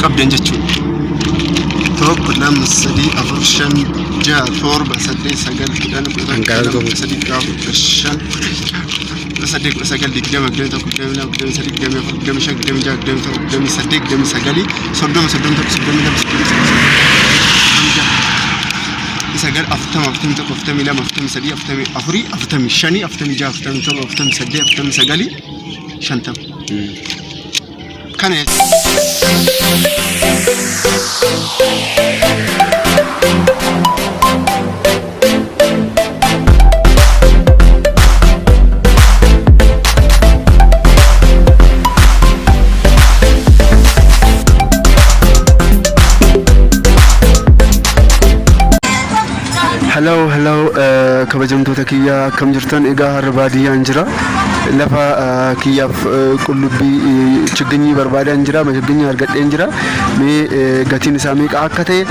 qabdan jechuudha. Tokko lama sadii afur shan ja'a torba saddeet sagal kudhan sadii shan saddeet sagal digdama tokko digdami sadii digdami afur digdami shan digdami ja'a digdami torba digdami saddeet digdami sagalii soddoma tokko soddomi lama sagal afurtami tokko afurtami lama afurtami sadii afurtami afurii afurtami shanii afurtami ja'a afurtami torba afurtami saddeet afurtami sagalii shantama. Kana hello kabajamtoota kiyya akkam jirtan egaa har'a baadiyyaan jira lafa kiyyaaf qullubbii chigganyii barbaadan jira chigganyii argadheen jira mee gatiin isaa meeqa akka ta'e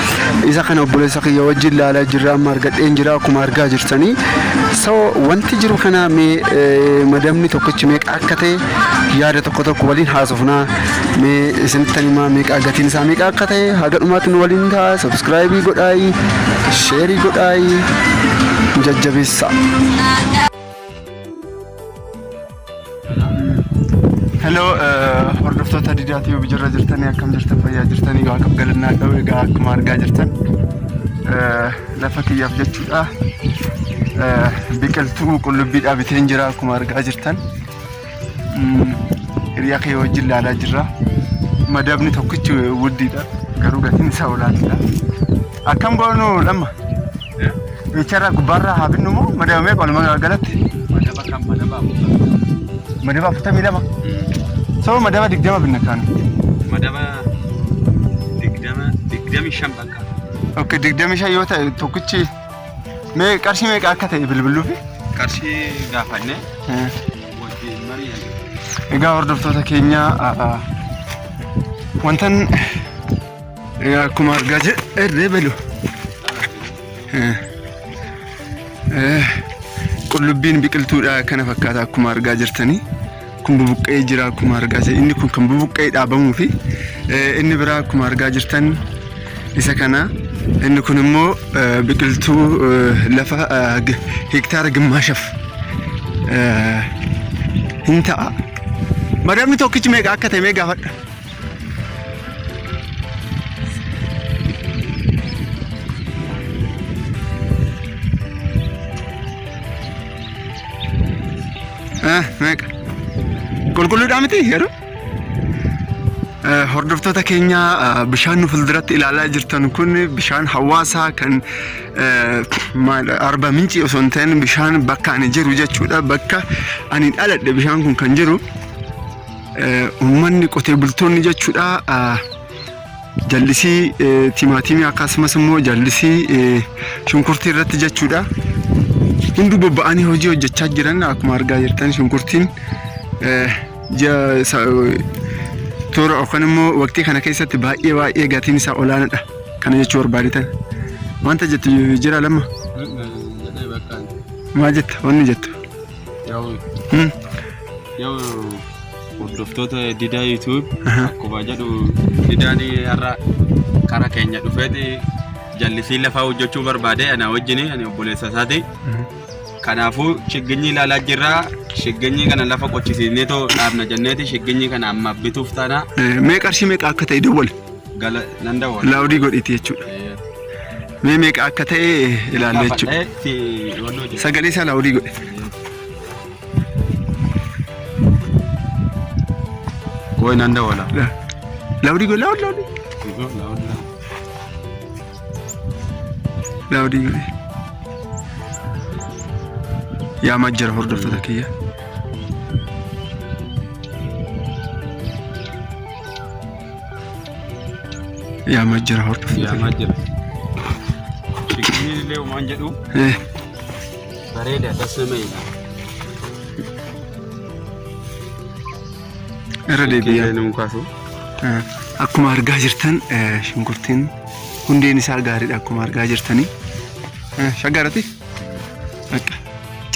isa kana obboleessa kiyya wajjin laalaa jirra amma argadheen jira akkuma argaa jirtanii so wanti jiru kana mee madamni tokkichi meeqa akka ta'e yaada tokko waliin haasofnaa mee isinitti himaa meeqa gatiin isaa meeqa akka ta'e haga dhumaatti nu waliin ta'a subscribe godhaayi share godhaayi jajjabeessa. Hello hordoftoota Diidaa bijirra jirtanii akkam jirtan fayyaa jirtanii gaa akkam galannaa dhawe gaa akkuma argaa jirtan lafa kiyyaaf jechuudha biqiltuu qullubbii dhaabiteen jira akkuma argaa jirtan hiriyaa kee wajjin laalaa jirra madabni tokkichi wuddiidha garuu gatiin isaa olaanaadha akkam goonu lamma bichara gubbarra habinnu moo madabamee qalma galatti madaba afurtamii lama so madaba digdama binna kan madaba digdami shan bakka okay digdami shan yoo ta'e tokkichi mee qarshii meeqa akka ta'e bilbiluufi qarshii gaafanne wajjin mari'an egaa hordoftoota keenya wantan akkuma argaa jirre belu qullubbiin biqiltuudha kana fakkaata akkuma argaa jirtanii kun bubuqqee jira akkuma argaa jirtan inni kun kan bubuqqee dhaabamuu fi inni biraa akkuma argaa jirtan isa kana inni kun immoo biqiltuu lafa hektaara gimmaashaf hin ta'a madamni tokkichi meeqa akka ta'e mee gaafadha. Meeqa qulqulluudha miti yeroo hordoftoota keenya bishaan nu fuulduratti ilaalaa jirtan kun bishaan hawaasaa kan Arba Minci osoo hin ta'in bishaan bakka ani jiru jechuudha bakka ani dhaladhe bishaan kun kan jiru uummanni qotee bultoonni jechuudha jallisii timaatimii akkasumas immoo jallisii shunkurtii irratti jechuudha hundu bobba'anii hojii hojjechaa jiran akkuma argaa jirtan shunkurtiin toora yookaan immoo waqtii kana keessatti baay'ee gatiin isaa olaanaadha kana jechuu barbaadan wanta jettu jira lamma maal jetta wanni jettu yoo hordoftoota Diidaa YouTube akkuma jedhu Diidaan har'a karaa keenya dhufeeti jallisii lafaa hojjechuu barbaade ana wajjin ani obboleessa isaati kanaafuu shigginyi ilaalaa jirra shigginyi kana lafa qochisiisnee too dhaabna jenneeti shigginyi kana amma bituuf taana mee qarshii meeqa akka ta'e dawwal nan dawwal laawdii godhiti jechuudha mee meeqa akka ta'e ilaalla jechuudha sagalee isaa laawdii godhe koy nan dawwala laawdii godhe laawdii godhe yaa majjara hordoftoota kiyya yaa majjara hordoftoota yaa majjara shigginyi illee umaan jedhu bareeda tasnameedha irra deebi'aa numkaasu akkuma argaa jirtan shunkurtiin hundeen isaa gaariidha akkuma argaa jirtanii shaggaarati akka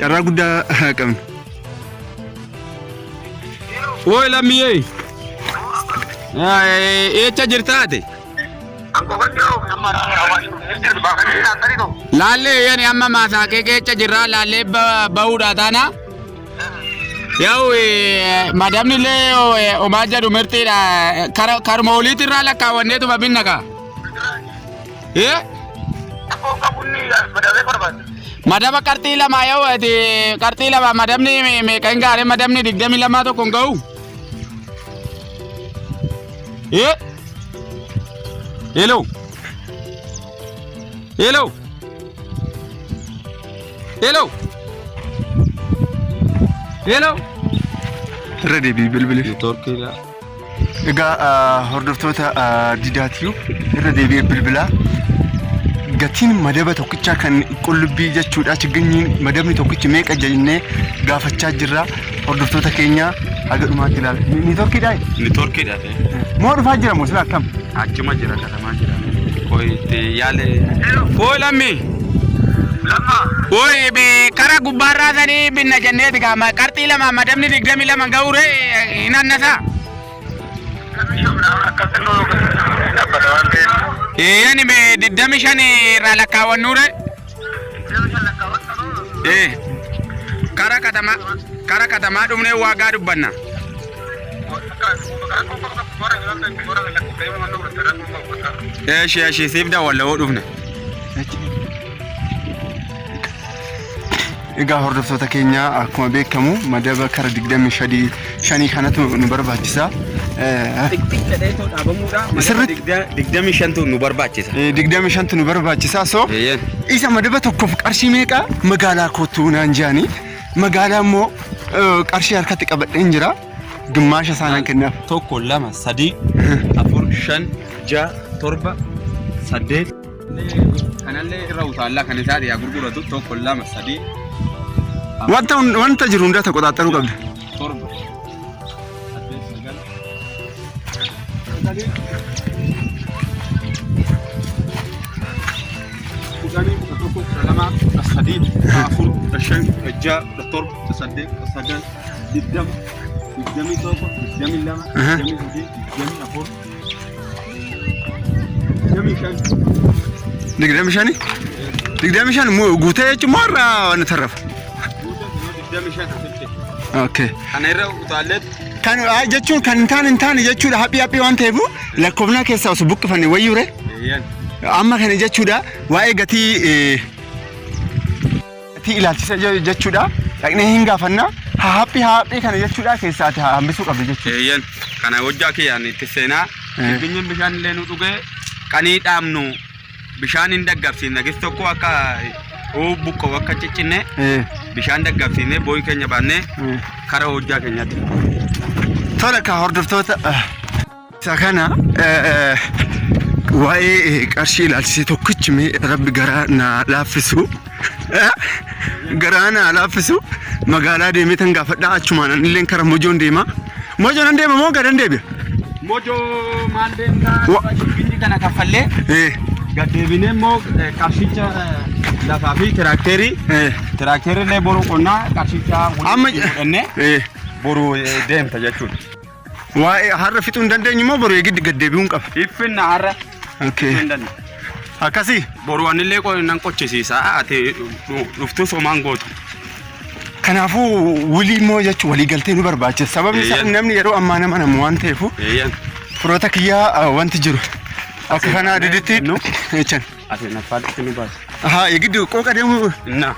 carraa guddaa qabna Oi lammiyee Echa jirtaate? Laalle yani amma maasaa kee keessa jirraa laallee bahuudha taana. Yaa'u madamni illee homaa jedhu mirtiidha karuma oliitti irraa lakkaawwanneetuma binna kaa. Madaba qarxii lama yoo qarxii lama madamni meeqa hin gaare madamni 22 tokko hin ga'u. Hello. Hello. Hello. Hello. Ready bilbil. Torkila. Egaa hordoftoota didaatiyu irra deebi'ee bilbilaa gatiin madaba tokkichaa kan qullubbii jechuudha chigginyiin madabni tokkichi meeqa jennee gaafachaa jirra hordoftoota keenya haga dhumaatti ilaala. Ni torkiidhaa? Ni torkiidha. Moo dhufaa jira moo sila akkam? Achuma jira katamaa jira. Koitti yaale. Koi lammi. Lamma. Koi bi kara gubbarraa sanii binna jenneeti gaa qarxii lama madabni 22 ga'uure hin annasa. Yani me 25 irraa lakkaawwannuure. Kara katamaa dhumnee waagaa dubbanna. Eeshi siif daawwalla hoo dhufne. Egaa hordoftoota keenya akkuma beekamu madaba kara 25 kanatu nu barbaachisa. Sirriitti 25tu nu barbaachisa. 25tu nu barbaachisa. So isa madaba tokkoof qarshii meeqa magaalaa kootu naan jaani magaalaa immoo qarshii harkatti qabadheen jira. Gimmaasha isaanii kennaaf. Tokko lama sadii afur shan ja'a torba saddeet. Kanallee irra utaallaa kan isaa dhiyaa gurguratu tokko lama sadii. Wanta jiru hundaa qoxaaxaruu qabda. Torba. Kudhanii tokko lama sadii afur shan ja'a torba saddeet sagal 20 tokko 20 lama 20 afur 25 moo guutee jechuun moo irraa waan tarrafa? Okay. Kana irra utaalleet. Kan jechuun kan hin taane jechuudha haphii waan ta'eef lakkoofnaa keessaa osoo buqqifame wayyuure. Amma kana jechuudha waa'ee gatii ilaalchisa jechuudha dhaqnee hin gaafannaa. Haphii kana jechuudha keessaati hambisuu qabdi jechuudha. Kana hojjaa kiyyaan itti seenaa chigginyiin bishaan illee nu dhugee qanii dhaabnu bishaan hin daggabsiifne gis tokko akka buqqoo akka ciccinne bishaan daggabsiifne booyi keenya baannee kara hojjaa keenyaatti. Tola ka hordoftoota isa kana waa'ee qarshii ilaalchisee tokkichi mee rabbi garaa na laaffisu. Garaa na laaffisu magaalaa deemee tan gaafadhaa achumaan illee kara mojoon deema. Mojoon deema moo gadan deebi'a? Mojoo maal deemtaa chigginyi kana kaffallee gaddeebinee immoo qarshicha lafaa fi tiraakteerii illee boruu qonnaa qarshicha fudhannee boruu deemta jechuudha. Waa'ee har'a fixuu hin dandeenyu moo boruu eegiddi gaddeebi'uun qaba? Iffinna har'a. Akkasii? Boruu anillee nan qochisiisa ati dhuftus homaan gootu. Kanaafuu walii immoo jechuun walii galtee nu barbaachisa. Sababni isaa namni yeroo ammaa nama namu waan ta'eef firoota kiyyaa wanti jiru. Akka kanaa diditti jechan. Ati naffaatti nu baasa. Eegiddi qooqa deemu. Na.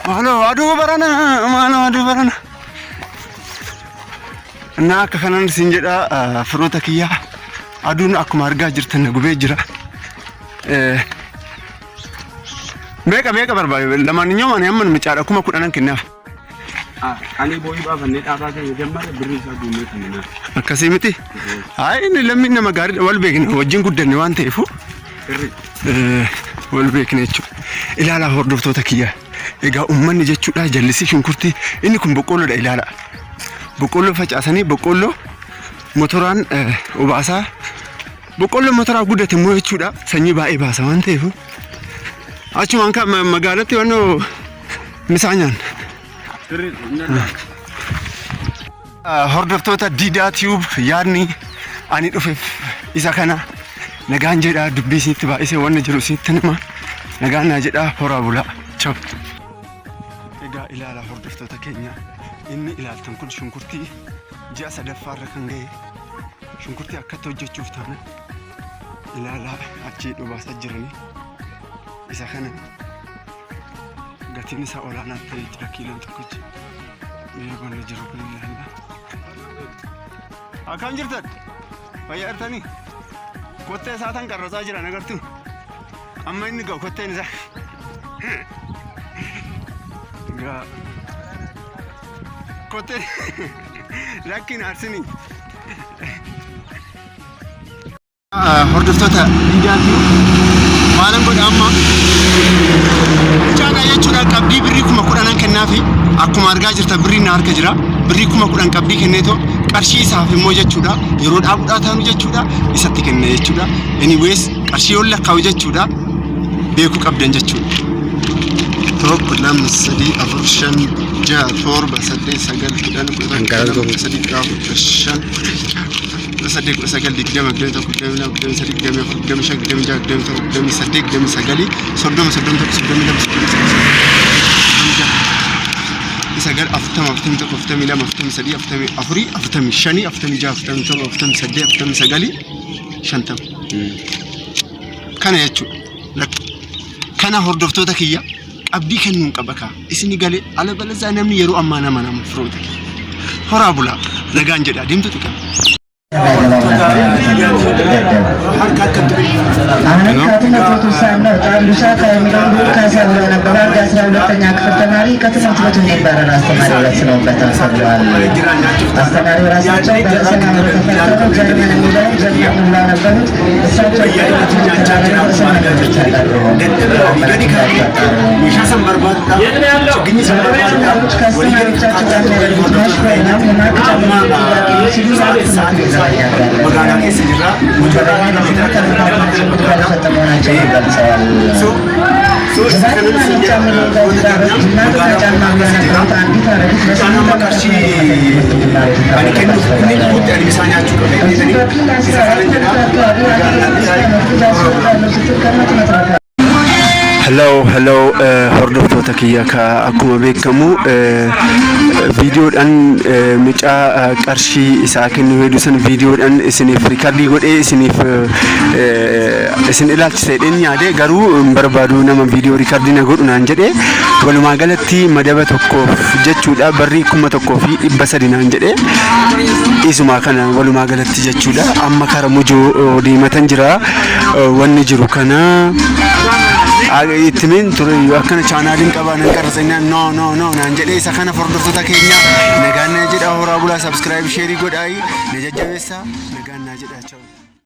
Maaloo aduu barana. Na akka kanaan siin jedha firoota kiyyaa aduun akkuma argaa jirtan na gubee jira. Meeqa barbaade lamaaniyyoo ani amma micaadha kuma 10 kennaaf. Ani booyi baafannee dhaabaa keenya jammara birrii isaa duumee kennaaf. Akkasii miti? Inni lammiin nama gaarii wal beekna wajjin guddanne waan ta'eef wal beekne jechuudha. Ilaalaa hordoftoota kiyyaa. Egaa uummanni jechuudha jallisii shunkurtii inni kun boqqoolloodha ilaala. Boqqoolloo facaasanii boqqoolloo motoraan obaasaa boqqoolloo motoraa guddate immoo jechuudha sanyii baay'ee baasa waan ta'eef achumaan kan magaalatti wannoo misaa nyaan. Hordoftoota Didaa Tube yaadni ani dhufeef isa kana nagaan jedhaa dubbii sitti baay'isee wanna jiru sitti nima nagaan naa jedhaa horaa bulaa ciao. Egaa ilaalaa hordoftoota keenya inni ilaaltan kun shunkurtii ji'a sadaffaarra kan ga'e shunkurtii akkatti hojjechuuf taana ilaalaa achii dhubaasaa jiranii isa kana gatiin isaa olaanaa ta'ee jira kiiloon tokkichi mee wanna jiru kun ilaalla. Akkam jirtan fayyaa jirtanii kottee isaatan qarrasaa jiran agartu amma inni ga'u kotteen isaa gaa kottee rakkin arsinii hordoftoota miidiyaatti maalan godha amma mucaadha jechuudha qabdii birrii 10,000 kennaafi akkuma argaa jirta birrii na harka jira birrii 10,000 qabdii kenneetoo qarshii isaaf immoo jechuudha yeroo dhaabuudhaa taanu jechuudha isatti kenna jechuudha anyways qarshii yoo lakkaa'u jechuudha beekuu qabdan jechuudha. Tokko lama sadii afur shan jaha torba saddeet sagal kudhan kudhan sadii afur shan saddeet kudha sagal digdama digdami tokko digdami lama digdami sadii digdami afur digdami shan digdami jaha digdami torba digdami saddeet digdami sagalii soddoma soddoma tokko soddomi lama soddomi sagal afurtama afurtami tokko afurtami lama afurtami sadii afurtami afurii afurtami shanii afurtami jaha afurtami torba afurtami saddeet afurtami sagalii shantama kana jechuudha. Kana hordoftoota kiyya qabdii kennuun qaba kaa isini galee ala balazaa namni yeroo ammaa nama firoota horaa bulaa nagaan jedha deemtu xiqqaa. Magana keessa jirra mucaan namni kan Hello hordoftoota kiyya akkuma beekamu viidiyoodhaan mucaa qarshii isaa kennu hedduu san viidiyoodhaan isiniif riikardii godhee isiniif isin ilaalchisee yaade garuu barbaadu nama viidiyoo riikardii na godhu naan jedhe walumaa galatti madaba tokkoof jechuudha barrii 1,300 naan jedhe isuma kana walumaa galatti jechuudha amma kara mujoo deematan jira wanni jiru kana ittimin ture akkana chaanaaliin qabaanan qarasanii no naan jedhee isa kana hordoftoota keenya nagaan jedha horaa bulaa subscribe share godhaa na jajjabeessa nagaan jedha.